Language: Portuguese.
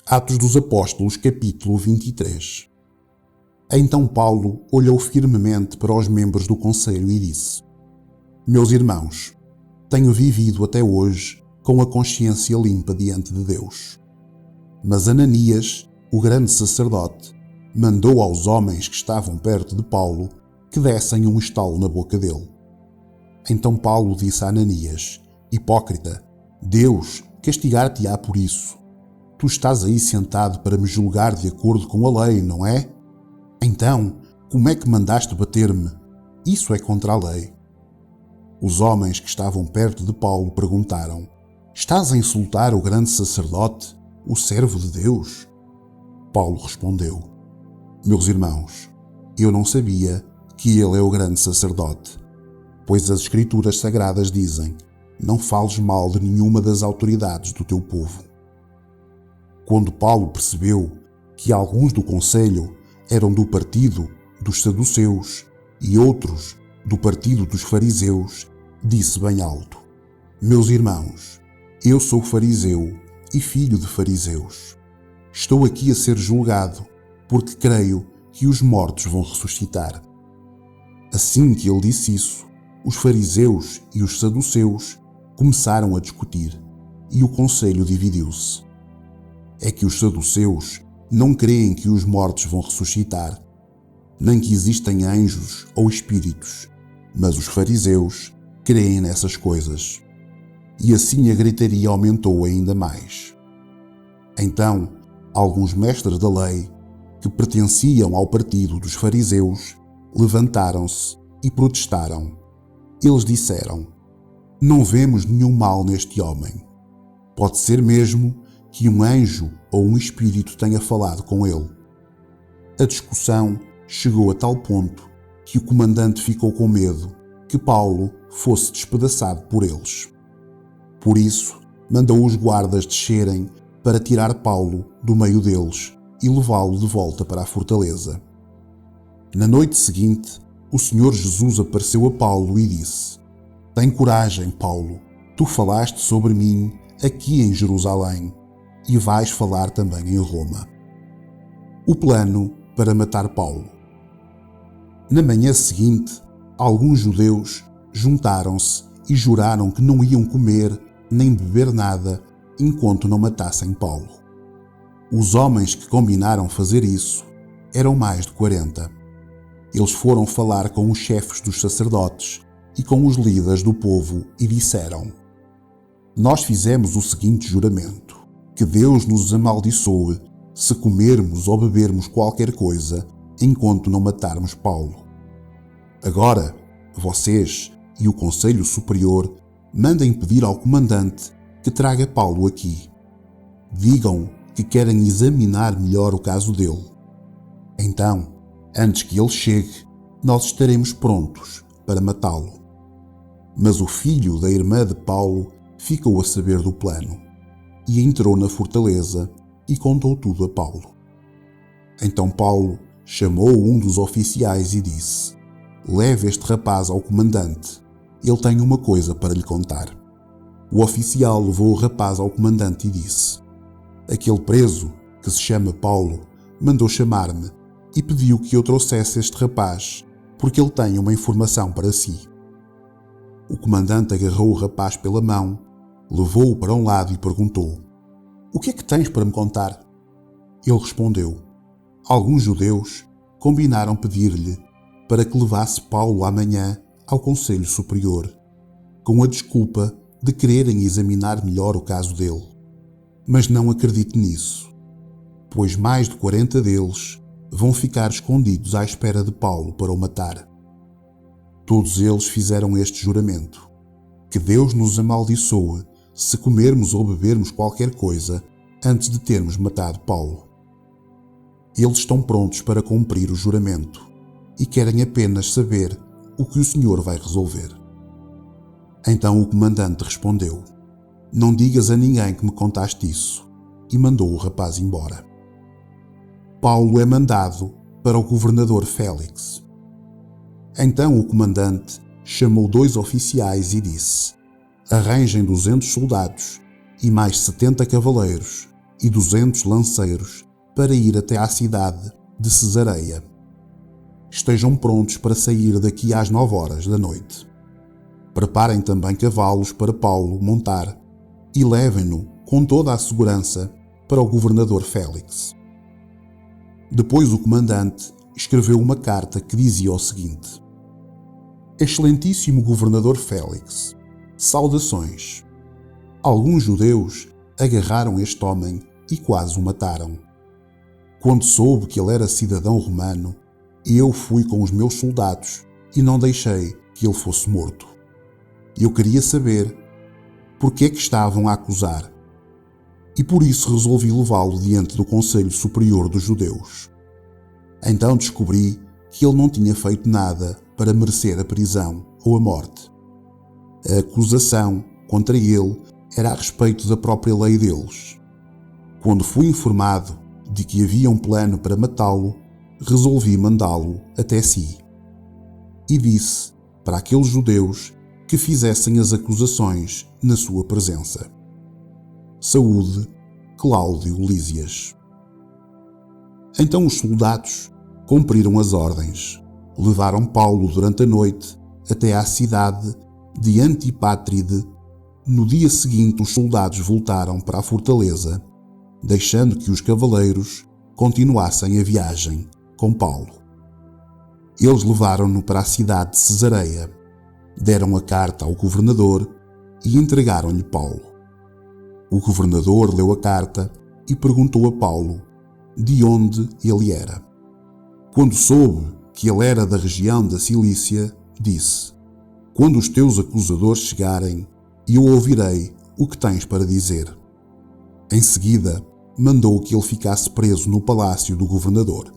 Atos dos Apóstolos, capítulo 23. Então Paulo olhou firmemente para os membros do conselho e disse: Meus irmãos, tenho vivido até hoje com a consciência limpa diante de Deus. Mas Ananias, o grande sacerdote, mandou aos homens que estavam perto de Paulo que dessem um estalo na boca dele. Então Paulo disse a Ananias: Hipócrita, Deus castigar-te-á por isso. Tu estás aí sentado para me julgar de acordo com a lei, não é? Então, como é que mandaste bater-me? Isso é contra a lei. Os homens que estavam perto de Paulo perguntaram: Estás a insultar o grande sacerdote, o servo de Deus? Paulo respondeu: Meus irmãos, eu não sabia que ele é o grande sacerdote, pois as Escrituras Sagradas dizem: Não fales mal de nenhuma das autoridades do teu povo. Quando Paulo percebeu que alguns do conselho eram do partido dos saduceus e outros do partido dos fariseus, disse bem alto: Meus irmãos, eu sou fariseu e filho de fariseus. Estou aqui a ser julgado porque creio que os mortos vão ressuscitar. Assim que ele disse isso, os fariseus e os saduceus começaram a discutir e o conselho dividiu-se. É que os saduceus não creem que os mortos vão ressuscitar, nem que existem anjos ou espíritos, mas os fariseus creem nessas coisas. E assim a gritaria aumentou ainda mais. Então, alguns mestres da lei, que pertenciam ao partido dos fariseus, levantaram-se e protestaram. Eles disseram: Não vemos nenhum mal neste homem. Pode ser mesmo que um anjo ou um espírito tenha falado com ele. A discussão chegou a tal ponto que o comandante ficou com medo que Paulo fosse despedaçado por eles. Por isso, mandou os guardas descerem para tirar Paulo do meio deles e levá-lo de volta para a fortaleza. Na noite seguinte, o Senhor Jesus apareceu a Paulo e disse: Tem coragem, Paulo, tu falaste sobre mim aqui em Jerusalém e vais falar também em Roma. O plano para matar Paulo. Na manhã seguinte, alguns judeus juntaram-se e juraram que não iam comer nem beber nada enquanto não matassem Paulo. Os homens que combinaram fazer isso eram mais de 40. Eles foram falar com os chefes dos sacerdotes e com os líderes do povo e disseram: Nós fizemos o seguinte juramento: que Deus nos amaldiçoe se comermos ou bebermos qualquer coisa enquanto não matarmos Paulo. Agora, vocês e o Conselho Superior mandem pedir ao comandante que traga Paulo aqui. Digam que querem examinar melhor o caso dele. Então, antes que ele chegue, nós estaremos prontos para matá-lo. Mas o filho da irmã de Paulo ficou a saber do plano e entrou na fortaleza e contou tudo a Paulo. Então Paulo chamou um dos oficiais e disse: Leve este rapaz ao comandante, ele tem uma coisa para lhe contar. O oficial levou o rapaz ao comandante e disse: Aquele preso, que se chama Paulo, mandou chamar-me e pediu que eu trouxesse este rapaz, porque ele tem uma informação para si. O comandante agarrou o rapaz pela mão, levou-o para um lado e perguntou: O que é que tens para me contar? Ele respondeu: Alguns judeus combinaram pedir-lhe para que levasse Paulo amanhã ao Conselho Superior, com a desculpa de quererem examinar melhor o caso dele. Mas não acredite nisso, pois mais de 40 deles vão ficar escondidos à espera de Paulo para o matar. Todos eles fizeram este juramento: que Deus nos amaldiçoe se comermos ou bebermos qualquer coisa antes de termos matado Paulo. Eles estão prontos para cumprir o juramento e querem apenas saber o que o Senhor vai resolver. Então o comandante respondeu: Não digas a ninguém que me contaste isso, e mandou o rapaz embora. Paulo é mandado para o governador Félix. Então o comandante chamou 2 oficiais e disse: Arranjem 200 soldados e mais 70 cavaleiros e 200 lanceiros para ir até à cidade de Cesareia. Estejam prontos para sair daqui às 9 horas da noite. Preparem também cavalos para Paulo montar e levem-no com toda a segurança para o governador Félix. Depois o comandante escreveu uma carta que dizia o seguinte: Excelentíssimo governador Félix, saudações. Alguns judeus agarraram este homem e quase o mataram. Quando soube que ele era cidadão romano, eu fui com os meus soldados e não deixei que ele fosse morto. Eu queria saber por que é que estavam a acusar, e por isso resolvi levá-lo diante do Conselho Superior dos Judeus. Então descobri que ele não tinha feito nada para merecer a prisão ou a morte. A acusação contra ele era a respeito da própria lei deles. Quando fui informado de que havia um plano para matá-lo, resolvi mandá-lo até si. E disse para aqueles judeus que fizessem as acusações na sua presença. Saúde, Cláudio Lísias. Então os soldados cumpriram as ordens. Levaram Paulo durante a noite até à cidade de Antipátride. No dia seguinte os soldados voltaram para a fortaleza, deixando que os cavaleiros continuassem a viagem com Paulo. Eles levaram-no para a cidade de Cesareia, deram a carta ao governador e entregaram-lhe Paulo. O governador leu a carta e perguntou a Paulo de onde ele era. Quando soube que ele era da região da Cilícia, disse: Quando os teus acusadores chegarem, eu ouvirei o que tens para dizer. Em seguida, mandou que ele ficasse preso no palácio do governador.